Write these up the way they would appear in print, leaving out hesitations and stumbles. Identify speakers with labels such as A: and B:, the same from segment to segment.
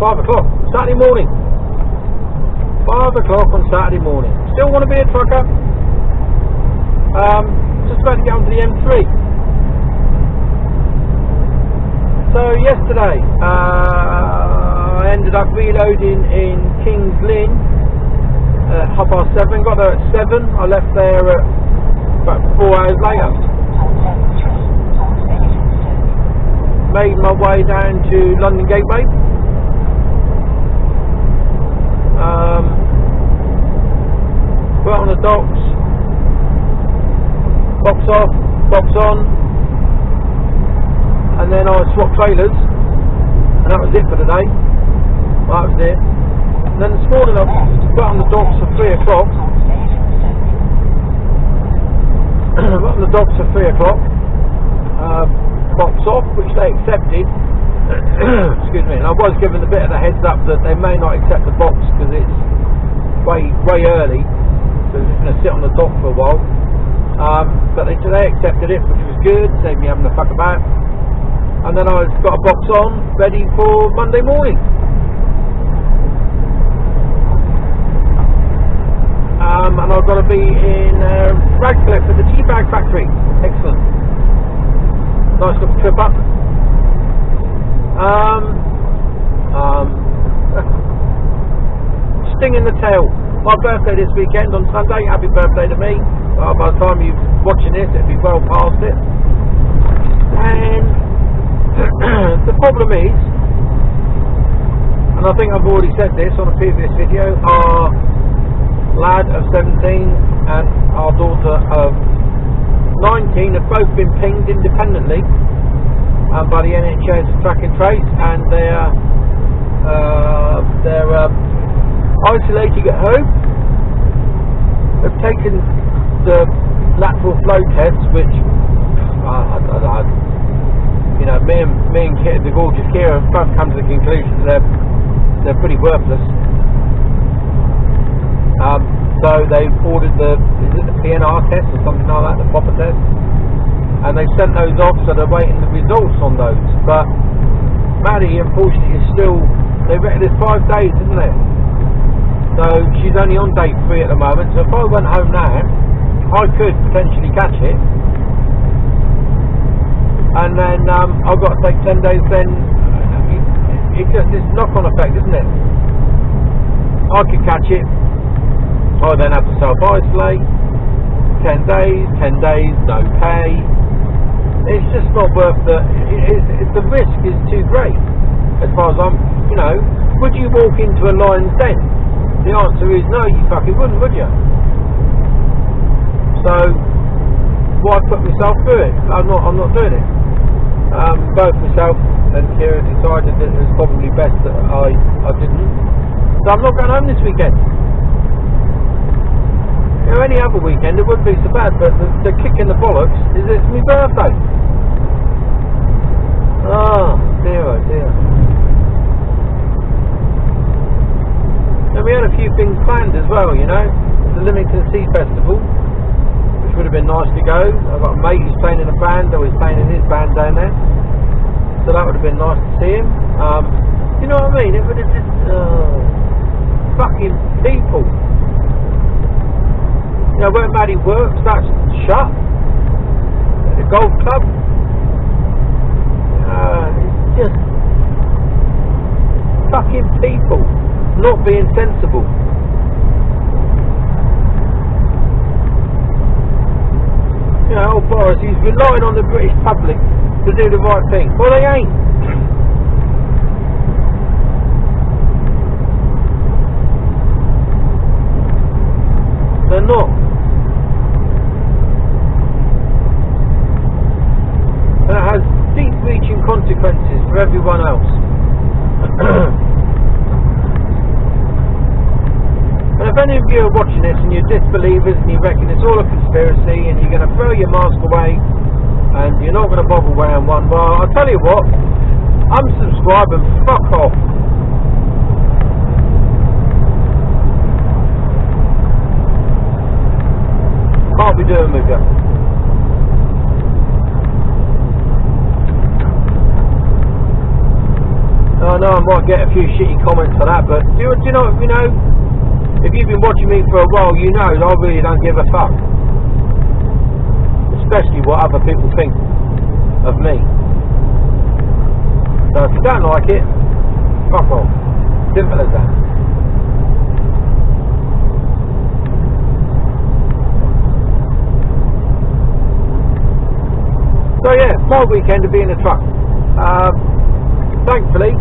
A: 5 o'clock, Saturday morning. 5 o'clock on Saturday morning. Still want to be a trucker. Just about to get onto the M3. So yesterday, I ended up reloading in Kings Lynn at 7:30. Got there at 7. I left there at about 4 hours later. Made my way down to London Gateway. Put on the docks. Box off, box on. And then I swapped trailers. And that was it for the day. Well, that was it. And then this morning I got on the docks for 3 o'clock. Got on the docks for 3 o'clock. Box off, which they accepted. Excuse me. And I was given a bit of a heads up that they may not accept the box because it's way early. So they're just going to sit on the dock for a while. But they accepted it, which was good. Saved me having to fuck about. And then I've got a box on, ready for Monday morning. And I've got to be in Radcliffe at the tea bag factory. Excellent. Nice little trip up. Sting in the tail. My birthday this weekend on Sunday. Happy birthday to me. By the time you're watching this, it'll be well past it. And the problem is, and I think I've already said this on a previous video, our lad of 17 and our daughter of 19 have both been pinged independently by the NHS track and trace, and they're isolating at home. They've taken the lateral flow tests, which you know, me and Kit, the gorgeous Kira, have both come to the conclusion that they're pretty worthless. So they've ordered the PNR test or something like that, the proper test, and they've sent those off, so they're waiting the results on those. But Maddie, unfortunately, is still, they reckon it's 5 days, isn't it? So she's only on day 3 at the moment, so if I went home now, I could potentially catch it. And then I've got to take 10 days then. It's knock-on effect, isn't it? I could catch it. I then have to self-isolate. 10 days, no pay. It's just not worth the... the risk is too great. As far as I'm... You know, would you walk into a lion's den? The answer is no, you fucking wouldn't, would you? So, why put myself through it? I'm not doing it. Both myself and Kira decided that it was probably best that I didn't. So I'm not going home this weekend. You know, any other weekend it wouldn't be so bad, but the kick in the bollocks is it's my birthday. Oh dear. And we had a few things planned as well, you know. The Leamington Sea Festival, which would have been nice to go. I've got a mate who's playing in a band, or he's playing in his band down there. So that would have been nice to see him. You know what I mean? It would have just... fucking people. You know, where Maddie works, that's shut. At the golf club. It's just... fucking people. Not being sensible. You know, old Boris, he's relying on the British public to do the right thing. Well, they ain't. They're not. And it has deep-reaching consequences for everyone else. And if any of you are watching this and you're disbelievers and you reckon it's all a conspiracy and you're going to throw your mask away and you're not going to bother wearing one, well, I'll tell you what, unsubscribe and fuck off. Can't be doing with you. I know I might get a few shitty comments for that, but do you know, if you've been watching me for a while, you know that I really don't give a fuck. Especially what other people think of me. So if you don't like it, fuck off. Simple as that. So yeah, my weekend to be in a truck. Thankfully,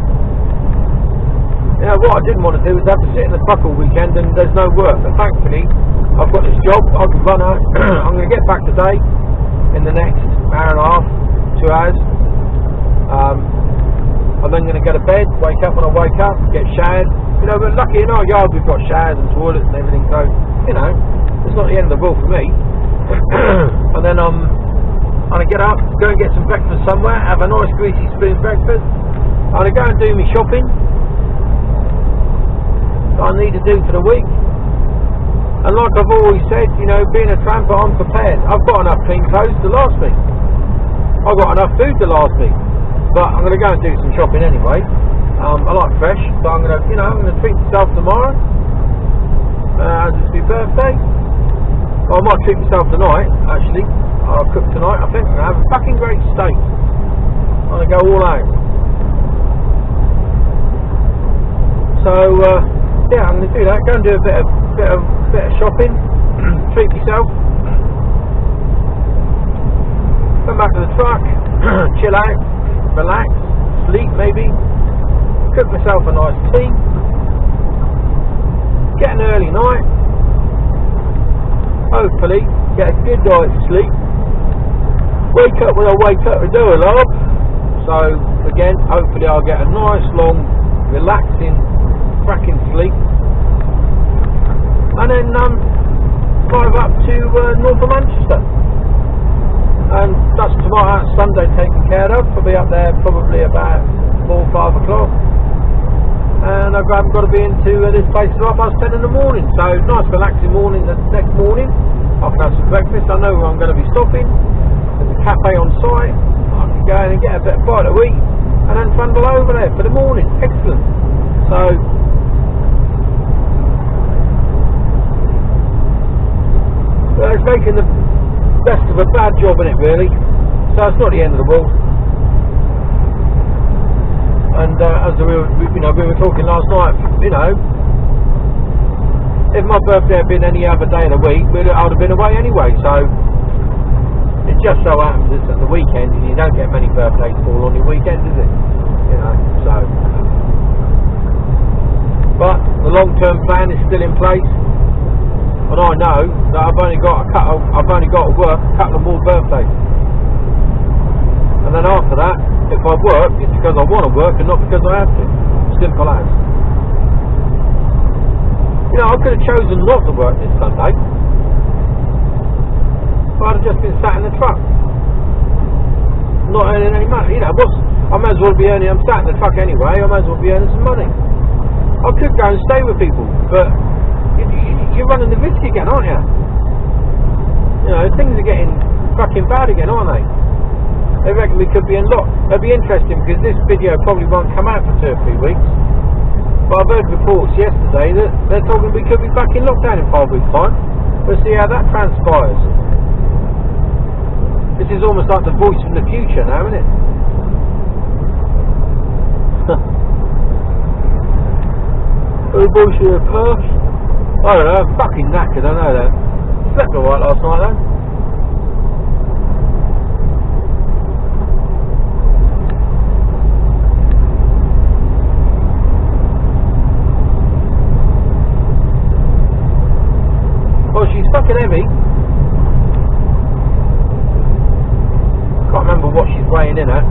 A: what I didn't want to do was have to sit in the truck all weekend and there's no work. But thankfully, I've got this job. I can run out. I'm going to get back today in the next hour and a half, 2 hours. I'm then going to go to bed, wake up when I wake up, get showered. But lucky in our yard we've got showers and toilets and everything, so it's not the end of the world for me. And then I'm going to get up, go and get some breakfast somewhere, have a nice greasy spoon breakfast. I'm going to go and do my shopping that I need to do for the week. And like I've always said, being a tramper, I'm prepared. I've got enough clean clothes to last me. I've got enough food to last me. But I'm going to go and do some shopping anyway. I like fresh, but I'm going to treat myself tomorrow. As it's my birthday. Well, I might treat myself tonight, actually. I'll cook tonight, I think. I'm going to have a fucking great steak. I'm going to go all out. So, yeah, I'm going to do that. Go and do a bit of shopping. Treat myself. Come back to the truck. Chill out. Relax. Sleep, maybe. Cook myself a nice tea. Get an early night. Hopefully, get a good night's sleep. Wake up when I wake up and do a lot. So, again, hopefully I'll get a nice, long, relaxing, cracking sleep. And then drive up to north of Manchester. And that's tomorrow, Sunday taken care of. I'll be up there probably about 4 or 5 o'clock. And I haven't got to be into this place till 10:30 in the morning. So nice relaxing morning the next morning. I can have some breakfast. I know where I'm going to be stopping. There's a cafe on site. I can go in and get a bit of bite to eat. And then trundle over there for the morning. Excellent. So it's making the best of a bad job in it, really. So it's not the end of the world. And as we were talking last night, if my birthday had been any other day of the week, I'd have been away anyway. So it just so happens it's at the weekend, and you don't get many birthdays fall on your weekend, is it? So. But the long-term plan is still in place. And I know that I've only got to work a couple of more birthdays. And then after that, if I work, it's because I want to work and not because I have to. Simple as. I could have chosen not to work this Sunday. But I'd have just been sat in the truck. Not earning any money. I may as well be earning, I'm sat in the truck anyway, I may as well be earning some money. I could go and stay with people, but you're running the risk again, aren't you? Things are getting fucking bad again, aren't they? They reckon we could be in lock. It'll be interesting because this video probably won't come out for 2 or 3 weeks. But I've heard reports yesterday that they're talking we could be back in lockdown in 5 weeks' time. We'll see how that transpires. This is almost like the voice from the future now, isn't it? The voice of the past. I don't know, I'm fucking knackered, I know that. Slept alright last night though. Well, she's fucking heavy. Can't remember what she's weighing in at.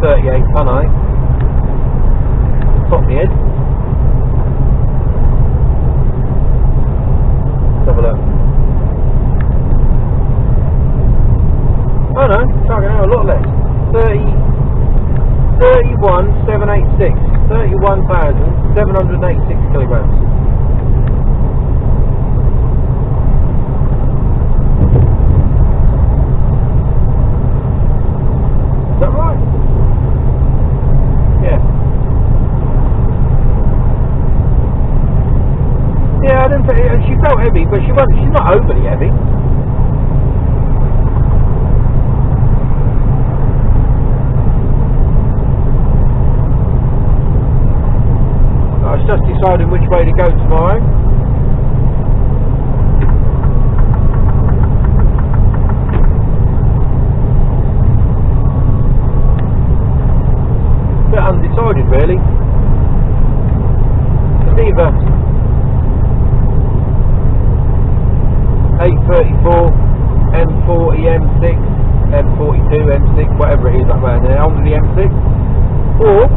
A: 38 ton, I think. Top of my head. Let's have a look. Oh no, fucking hell, a lot less. 31,786. 31,786 kilograms. Is that right? wouldn't say, she felt heavy, but she's not overly heavy. I was just deciding which way to go tomorrow. Bit undecided really. It's either 834, M40, M6, M42, M6, whatever it is up around there, onto the M6, or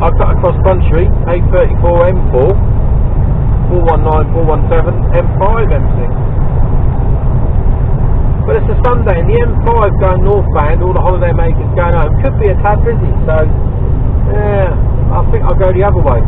A: I cut across country, 834, M4, 419, 417, M5, M6. But it's a Sunday and the M5 going northbound, all the holiday makers going home, could be a tad busy, so yeah, I think I'll go the other way.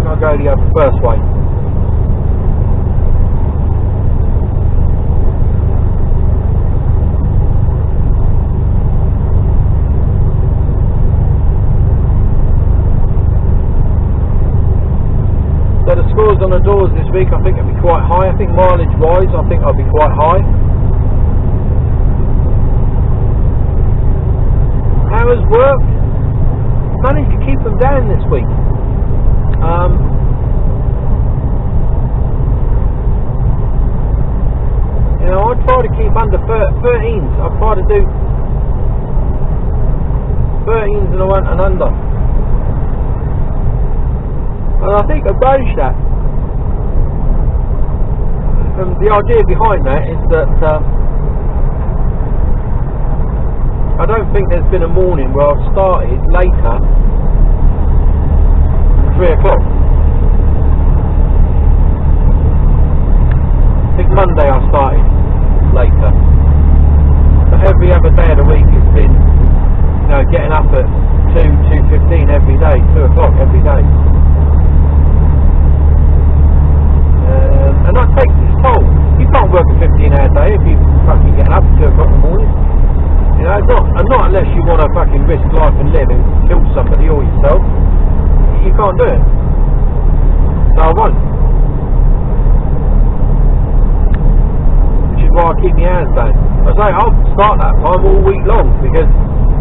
A: I'll go the other first way. So the scores on the doors this week I think it'll be quite high. I think mileage wise I think I'll be quite high. Hours worked, managed to keep them down this week. You know, I try to keep under 13s. I try to do 13s and I went and under. And I think I managed that. The idea behind that is that I don't think there's been a morning where I've started later 3 o'clock. I think Monday I started later. But every other day of the week it's been, you know, getting up at 2:15 every day, 2 o'clock every day. And that takes its toll. You can't work a 15-hour day if you're fucking getting up at 2 o'clock in the morning. You know, not unless you want to fucking risk life and live and kill somebody or yourself. You can't do it. So I won't. Which is why I keep my hands down. I say I'll start that time all week long because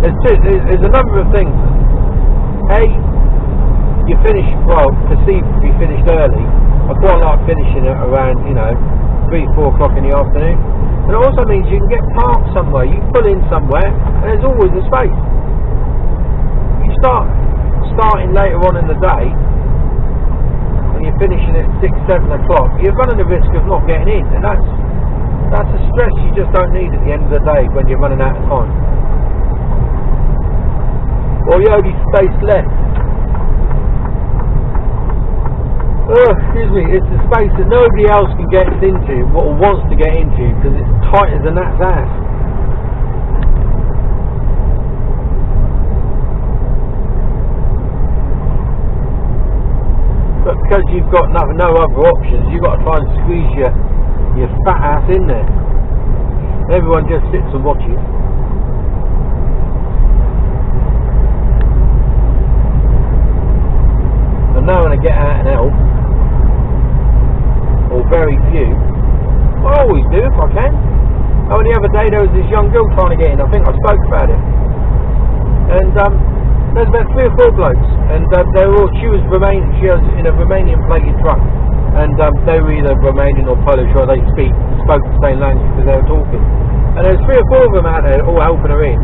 A: there's a number of things. A, you finish, well, perceived to be finished early. I quite like finishing it around, you know, 3-4 o'clock in the afternoon. And it also means you can get parked somewhere. You pull in somewhere and there's always a space. You starting later on in the day and you're finishing at 6-7 o'clock, you're running the risk of not getting in, and that's a stress you just don't need at the end of the day when you're running out of time, or the only space left. Excuse me, it's the space that nobody else can get into or wants to get into because it's tight as a gnat's ass. But because you've got no other options, you've got to try and squeeze your fat ass in there. Everyone just sits and watches. And no one to get out and help, or very few. I always do if I can. Oh, the other day there was this young girl trying to get in. I think I spoke about it. And there's about 3 or 4 blokes, and she was in a Romanian plated truck, and they were either Romanian or Polish, or they spoke the same language because they were talking. And there was 3 or 4 of them out there all helping her in.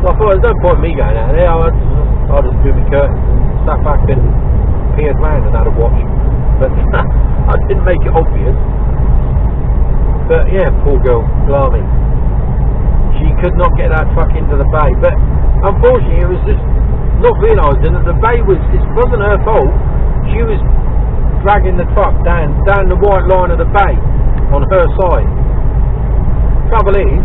A: So I thought there's no point in me going out there. I'll just do my curtains and sat back and peered round and had a watch. But I didn't make it obvious. But yeah, poor girl, blimey. She could not get that truck into the bay. But unfortunately, it was just not realising that the bay it wasn't her fault. She was dragging the truck down the white line of the bay on her side. Trouble is,